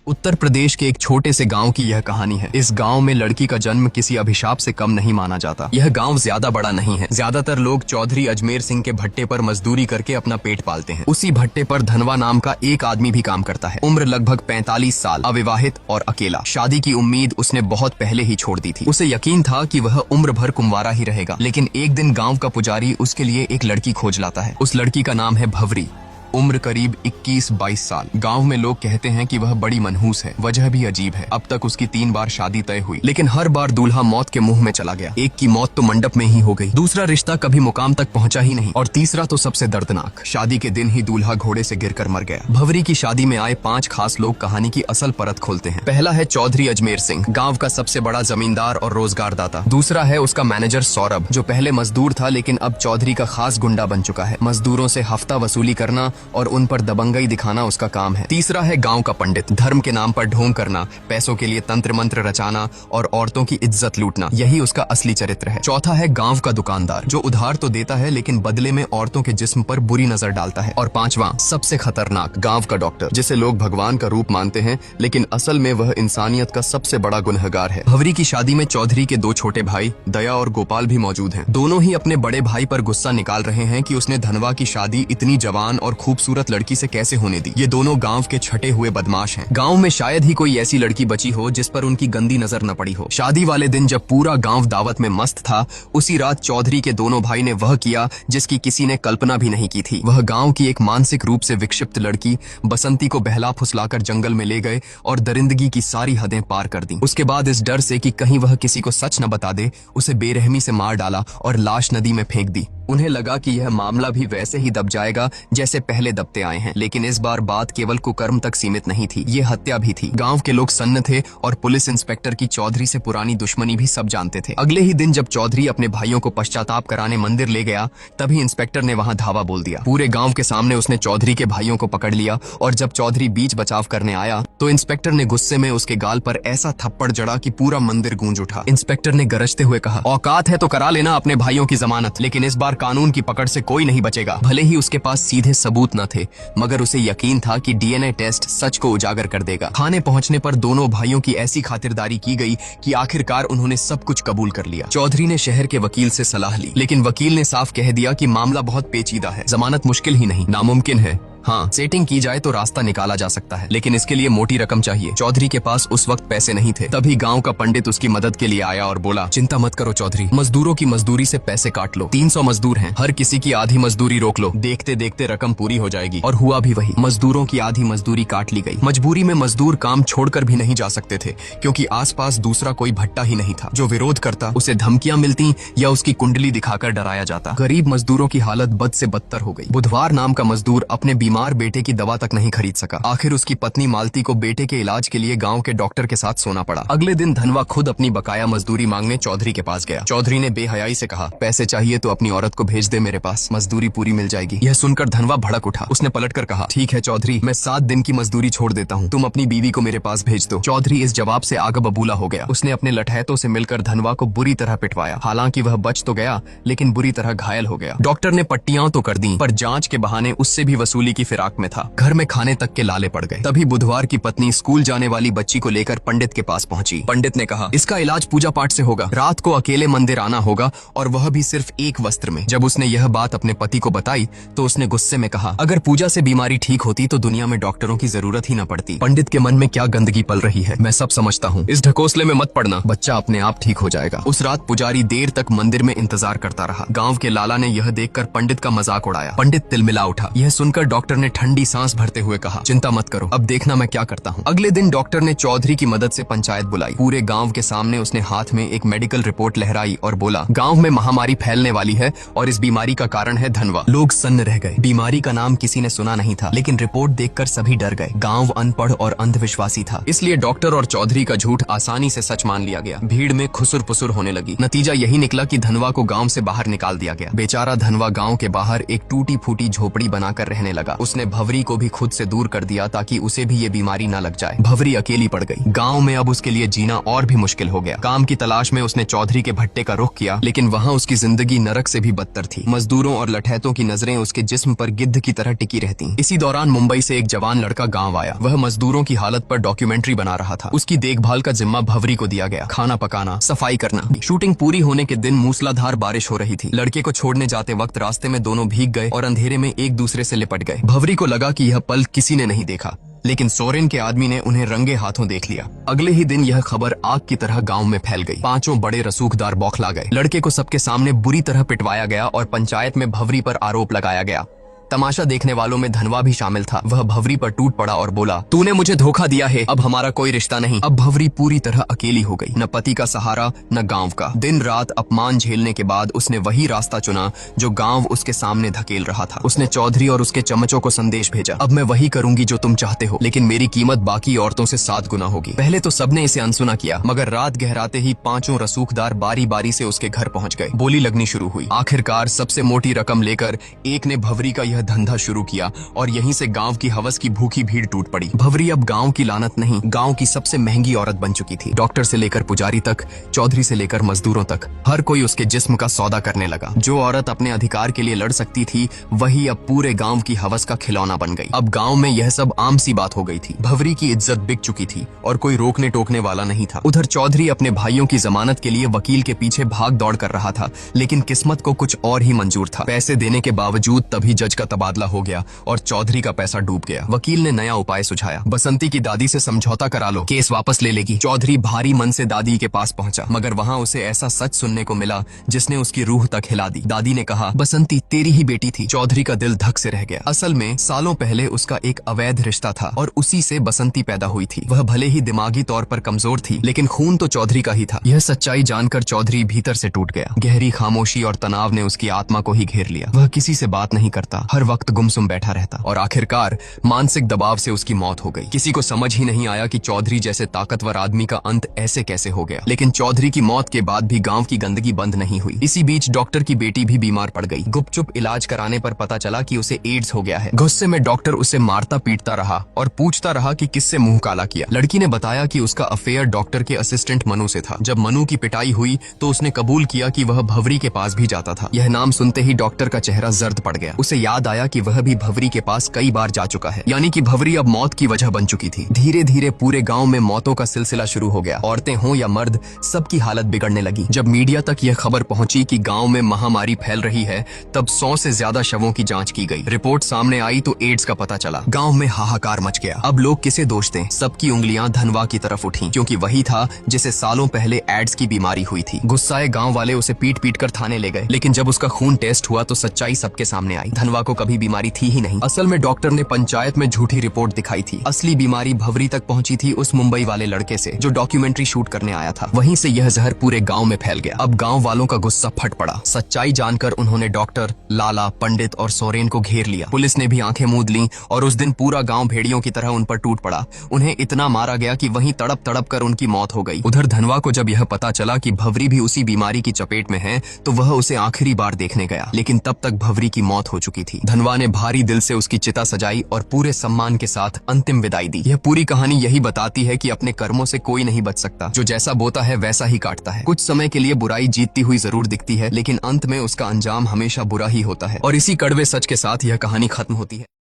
उत्तर प्रदेश के एक छोटे से गांव की यह कहानी है। इस गांव में लड़की का जन्म किसी अभिशाप से कम नहीं माना जाता। यह गांव ज्यादा बड़ा नहीं है। ज्यादातर लोग चौधरी अजमेर सिंह के भट्टे पर मजदूरी करके अपना पेट पालते हैं। उसी भट्टे पर धनवा नाम का एक आदमी भी काम करता है। उम्र लगभग 45 साल, अविवाहित और अकेला। शादी की उम्मीद उसने बहुत पहले ही छोड़ दी थी। उसे यकीन था कि वह उम्र भर कुंवारा ही रहेगा। लेकिन एक दिन गाँव का पुजारी उसके लिए एक लड़की खोज लाता है। उस लड़की का नाम है भवरी। उम्र करीब 21-22 साल। गांव में लोग कहते हैं कि वह बड़ी मनहूस है। वजह भी अजीब है। अब तक उसकी 3 बार शादी तय हुई, लेकिन हर बार दूल्हा मौत के मुंह में चला गया। एक की मौत तो मंडप में ही हो गई, दूसरा रिश्ता कभी मुकाम तक पहुंचा ही नहीं, और तीसरा तो सबसे दर्दनाक, शादी के दिन ही दूल्हा घोड़े से गिरकर मर गया। भवरी की शादी में आए 5 खास लोग कहानी की असल परत खोलते हैं। पहला है चौधरी अजमेर सिंह, गाँव का सबसे बड़ा जमींदार और रोजगार दाता। दूसरा है उसका मैनेजर सौरभ, जो पहले मजदूर था लेकिन अब चौधरी का खास गुंडा बन चुका है। मजदूरों से हफ्ता वसूली करना और उन पर दबंगई दिखाना उसका काम है। तीसरा है गांव का पंडित, धर्म के नाम पर ढोंग करना, पैसों के लिए तंत्र मंत्र रचाना और औरतों की इज्जत लूटना, यही उसका असली चरित्र है। चौथा है गांव का दुकानदार, जो उधार तो देता है लेकिन बदले में औरतों के जिस्म पर बुरी नजर डालता है। और पांचवा, सबसे खतरनाक, गांव का डॉक्टर, जिसे लोग भगवान का रूप मानते हैं लेकिन असल में वह इंसानियत का सबसे बड़ा गुनहगार है। भवरी की शादी में चौधरी के 2 छोटे भाई दया और गोपाल भी मौजूद हैं। दोनों ही अपने बड़े भाई पर गुस्सा निकाल रहे हैं कि उसने धनवा की शादी इतनी जवान और खूबसूरत लड़की से कैसे होने दी। ये दोनों गांव के छठे हुए बदमाश हैं। गांव में शायद ही कोई ऐसी लड़की बची हो जिस पर उनकी गंदी नजर न पड़ी हो। शादी वाले दिन जब पूरा गांव दावत में मस्त था, उसी रात चौधरी के दोनों भाई ने वह किया जिसकी किसी ने कल्पना भी नहीं की थी। वह गांव की एक मानसिक रूप से विक्षिप्त लड़की बसंती को बहला फुसलाकर जंगल में ले गए और दरिंदगी की सारी हदें पार कर दी। उसके बाद इस डर से कि कहीं वह किसी को सच न बता दे, उसे बेरहमी से मार डाला और लाश नदी में फेंक दी। उन्हें लगा कि यह मामला भी वैसे ही दब जाएगा जैसे पहले दबते आए हैं, लेकिन इस बार बात केवल कुकर्म तक सीमित नहीं थी, ये हत्या भी थी। गांव के लोग सन्न थे और पुलिस इंस्पेक्टर की चौधरी से पुरानी दुश्मनी भी सब जानते थे। अगले ही दिन जब चौधरी अपने भाइयों को पश्चाताप कराने मंदिर ले गया, तभी इंस्पेक्टर ने वहां धावा बोल दिया। पूरे गाँव के सामने उसने चौधरी के भाइयों को पकड़ लिया और जब चौधरी बीच बचाव करने आया तो इंस्पेक्टर ने गुस्से में उसके गाल पर ऐसा थप्पड़ जड़ा कि पूरा मंदिर गूंज उठा। इंस्पेक्टर ने गरजते हुए कहा, औकात है तो करा लेना अपने भाइयों की जमानत, लेकिन इस बार कानून की पकड़ से कोई नहीं बचेगा। भले ही उसके पास सीधे सबूत न थे, मगर उसे यकीन था कि डीएनए टेस्ट सच को उजागर कर देगा। थाने पहुंचने पर दोनों भाइयों की ऐसी खातिरदारी की गई कि आखिरकार उन्होंने सब कुछ कबूल कर लिया। चौधरी ने शहर के वकील से सलाह ली, लेकिन वकील ने साफ कह दिया कि मामला बहुत पेचीदा है, जमानत मुश्किल ही नहीं नामुमकिन है। हाँ, सेटिंग की जाए तो रास्ता निकाला जा सकता है, लेकिन इसके लिए मोटी रकम चाहिए। चौधरी के पास उस वक्त पैसे नहीं थे। तभी गांव का पंडित उसकी मदद के लिए आया और बोला, चिंता मत करो चौधरी, मजदूरों की मजदूरी से पैसे काट लो। 300 मजदूर हैं, हर किसी की आधी मजदूरी रोक लो, देखते देखते रकम पूरी हो जाएगी। और हुआ भी वही, मजदूरों की आधी मजदूरी काट ली गई। मजबूरी में मजदूर काम छोड़कर भी नहीं जा सकते थे, क्योंकि आसपास दूसरा कोई भट्टा ही नहीं था। जो विरोध करता उसे धमकियां मिलती या उसकी कुंडली दिखाकर डराया जाता। गरीब मजदूरों की हालत बद से बदतर हो गई। बुधवार नाम का मजदूर अपने बीमार बेटे की दवा तक नहीं खरीद सका। आखिर उसकी पत्नी मालती को बेटे के इलाज के लिए गांव के डॉक्टर के साथ सोना पड़ा। अगले दिन धनवा खुद अपनी बकाया मजदूरी मांगने चौधरी के पास गया। चौधरी ने बेहयाई से कहा, पैसे चाहिए तो अपनी औरत को भेज दे मेरे पास, मजदूरी पूरी मिल जाएगी। यह सुनकर धनवा भड़क उठा। उसने पलटकर कहा, ठीक है चौधरी, मैं 7 दिन की मजदूरी छोड़ देता हूँ, तुम अपनी बीवी को मेरे पास भेज दो। चौधरी इस जवाब से आग बबूला हो गया। उसने अपने लठैतों से मिलकर धनवा को बुरी तरह पिटवाया। हालांकि वह बच तो गया, लेकिन बुरी तरह घायल हो गया। डॉक्टर ने पट्टियां तो कर दी, पर जांच के बहाने उससे भी वसूली की फिराक में था। घर में खाने तक के लाले पड़ गए। तभी बुधवार की पत्नी स्कूल जाने वाली बच्ची को लेकर पंडित के पास पहुंची। पंडित ने कहा, इसका इलाज पूजा पाठ से होगा, रात को अकेले मंदिर आना होगा, और वह भी सिर्फ एक वस्त्र में। जब उसने यह बात अपने पति को बताई तो उसने गुस्से में कहा, अगर पूजा से बीमारी ठीक होती तो दुनिया में डॉक्टरों की जरूरत ही न पड़ती। पंडित के मन में क्या गंदगी पल रही है, मैं सब समझता हूँ, इस ढकोसले में मत पड़ना, बच्चा अपने आप ठीक हो जाएगा। उस रात पुजारी देर तक मंदिर में इंतजार करता रहा। गाँव के लाला ने यह देखकर पंडित का मजाक उड़ाया। पंडित तिलमिला उठा। यह सुनकर डॉक्टर ने ठंडी सांस भरते हुए कहा, चिंता मत करो, अब देखना मैं क्या करता हूँ। अगले दिन डॉक्टर ने चौधरी की मदद से पंचायत बुलाई। पूरे गांव के सामने उसने हाथ में एक मेडिकल रिपोर्ट लहराई और बोला, गांव में महामारी फैलने वाली है और इस बीमारी का कारण है धनवा। लोग सन्न रह गए। बीमारी का नाम किसी ने सुना नहीं था, लेकिन रिपोर्ट देखकर सभी डर गए। गांव अनपढ़ और अंधविश्वासी था, इसलिए डॉक्टर और चौधरी का झूठ आसानी से सच मान लिया गया। भीड़ में खुसुर पुसुर होने लगी। नतीजा यही निकला कि धनवा को गाँव से बाहर निकाल दिया गया। बेचारा धनवा गाँव के बाहर एक टूटी फूटी झोपड़ी बनाकर रहने लगा। उसने भवरी को भी खुद से दूर कर दिया ताकि उसे भी ये बीमारी न लग जाए। भवरी अकेली पड़ गई। गाँव में अब उसके लिए जीना और भी मुश्किल हो गया। काम की तलाश में उसने चौधरी के भट्टे का रुख किया, लेकिन वहाँ उसकी जिंदगी नरक से भी बदतर थी। मजदूरों और लठैतों की नजरें उसके जिस्म पर गिद्ध की तरह टिकी रहती। इसी दौरान मुंबई से एक जवान लड़का गाँव आया। वह मजदूरों की हालत पर डॉक्यूमेंट्री बना रहा था। उसकी देखभाल का जिम्मा भवरी को दिया गया। खाना पकाना, सफाई करना। शूटिंग पूरी होने के दिन मूसलाधार बारिश हो रही थी। लड़के को छोड़ने जाते वक्त रास्ते में दोनों भीग गए और अंधेरे में एक दूसरे से लिपट गए। भवरी को लगा कि यह पल किसी ने नहीं देखा, लेकिन सोरेन के आदमी ने उन्हें रंगे हाथों देख लिया। अगले ही दिन यह खबर आग की तरह गांव में फैल गई। पांचों बड़े रसूखदार बौखला गए। लड़के को सबके सामने बुरी तरह पिटवाया गया और पंचायत में भवरी पर आरोप लगाया गया। तमाशा देखने वालों में धनवा भी शामिल था। वह भवरी पर टूट पड़ा और बोला, तूने मुझे धोखा दिया है, अब हमारा कोई रिश्ता नहीं। अब भवरी पूरी तरह अकेली हो गई, न पति का सहारा न गांव का। दिन रात अपमान झेलने के बाद उसने वही रास्ता चुना जो गांव उसके सामने धकेल रहा था। उसने चौधरी और उसके चमचों को संदेश भेजा, अब मैं वही करूंगी जो तुम चाहते हो, लेकिन मेरी कीमत बाकी औरतों से 7 गुना होगी। पहले तो सबने इसे अनसुना किया, मगर रात गहराते ही पांचों रसूखदार बारी बारी से उसके घर पहुंच गए। बोली लगनी शुरू हुई। आखिरकार सबसे मोटी रकम लेकर एक ने भवरी का यह धंधा शुरू किया और यहीं से गांव की हवस की भूखी भीड़ टूट पड़ी। भवरी अब गांव की लानत नहीं, गांव की सबसे महंगी औरत बन चुकी थी। डॉक्टर से लेकर पुजारी तक, चौधरी से लेकर मजदूरों तक, हर कोई उसके जिस्म का सौदा करने लगा। जो औरत अपने अधिकार के लिए लड़ सकती थी, वही अब पूरे गांव की हवस का खिलौना बन गई। अब गांव में यह सब आम सी बात हो गई थी। भवरी की इज्जत बिक चुकी थी और कोई रोकने टोकने वाला नहीं था। उधर चौधरी अपने भाइयों की जमानत के लिए वकील के पीछे भाग दौड़ कर रहा था, लेकिन किस्मत को कुछ और ही मंजूर था। पैसे देने के बावजूद तभी जज का तबादला हो गया और चौधरी का पैसा डूब गया। वकील ने नया उपाय सुझाया, बसंती की दादी से समझौता करा लो, केस वापस ले लेगी। चौधरी भारी मन से दादी के पास पहुंचा, मगर वहां उसे ऐसा सच सुनने को मिला जिसने उसकी रूह तक हिला दी। दादी ने कहा, बसंती तेरी ही बेटी थी। चौधरी का दिल धक से रह गया। असल में सालों पहले उसका एक अवैध रिश्ता था और उसी से बसंती पैदा हुई थी। वह भले ही दिमागी तौर पर कमजोर थी, लेकिन खून तो चौधरी का ही था। यह सच्चाई जानकर चौधरी भीतर से टूट गया। गहरी खामोशी और तनाव ने उसकी आत्मा को ही घेर लिया। वह किसी से बात नहीं करता, हर वक्त गुमसुम बैठा रहता और आखिरकार मानसिक दबाव से उसकी मौत हो गई। किसी को समझ ही नहीं आया कि चौधरी जैसे ताकतवर आदमी का अंत ऐसे कैसे हो गया। लेकिन चौधरी की मौत के बाद भी गांव की गंदगी बंद नहीं हुई। इसी बीच डॉक्टर की बेटी भी बीमार पड़ गई। गुपचुप इलाज कराने पर पता चला कि उसे एड्स हो गया है। गुस्से में डॉक्टर उसे मारता पीटता रहा और पूछता रहा कि किससे मुंह काला किया। लड़की ने बताया कि उसका अफेयर डॉक्टर के असिस्टेंट मनु से था। जब मनु की पिटाई हुई तो उसने कबूल किया कि वह भवरी के पास भी जाता था। यह नाम सुनते ही डॉक्टर का चेहरा जर्द पड़ गया। उसे याद आया कि वह भी भवरी के पास कई बार जा चुका है, यानी कि भवरी अब मौत की वजह बन चुकी थी। धीरे धीरे पूरे गांव में मौतों का सिलसिला शुरू हो गया। औरतें हों या मर्द, सबकी हालत बिगड़ने लगी। जब मीडिया तक यह खबर पहुंची कि गांव में महामारी फैल रही है, तब 100 से ज्यादा शवों की जांच की गई। रिपोर्ट सामने आई तो एड्स का पता चला। गांव में हाहाकार मच गया। अब लोग किसे दोष दें? सबकी उंगलियां धनवा की तरफ उठी, क्योंकि वही था जिसे सालों पहले एड्स की बीमारी हुई थी। गुस्साए गांव वाले उसे पीट पीट कर थाने ले गए, लेकिन जब उसका खून टेस्ट हुआ तो सच्चाई सबके सामने आई। धनवा को कभी बीमारी थी ही नहीं। असल में डॉक्टर ने पंचायत में झूठी रिपोर्ट दिखाई थी। असली बीमारी भवरी तक पहुंची थी उस मुंबई वाले लड़के से जो डॉक्यूमेंट्री शूट करने आया था। वहीं से यह जहर पूरे गांव में फैल गया। अब गांव वालों का गुस्सा फट पड़ा। सच्चाई जानकर उन्होंने डॉक्टर, लाला, पंडित और सोरेन को घेर लिया। पुलिस ने भी आंखें मूंद लीं और उस दिन पूरा गांव भेड़ियों की तरह उन पर टूट पड़ा। उन्हें इतना मारा गया कि वहीं तड़प तड़प कर उनकी मौत हो गई। उधर धनवा को जब यह पता चला कि भवरी भी उसी बीमारी की चपेट में है, तो वह उसे आखिरी बार देखने गया, लेकिन तब तक भवरी की मौत हो चुकी थी। धनवा ने भारी दिल से उसकी चिता सजाई और पूरे सम्मान के साथ अंतिम विदाई दी। यह पूरी कहानी यही बताती है कि अपने कर्मों से कोई नहीं बच सकता। जो जैसा बोता है वैसा ही काटता है। कुछ समय के लिए बुराई जीतती हुई जरूर दिखती है, लेकिन अंत में उसका अंजाम हमेशा बुरा ही होता है। और इसी कड़वे सच के साथ यह कहानी खत्म होती है।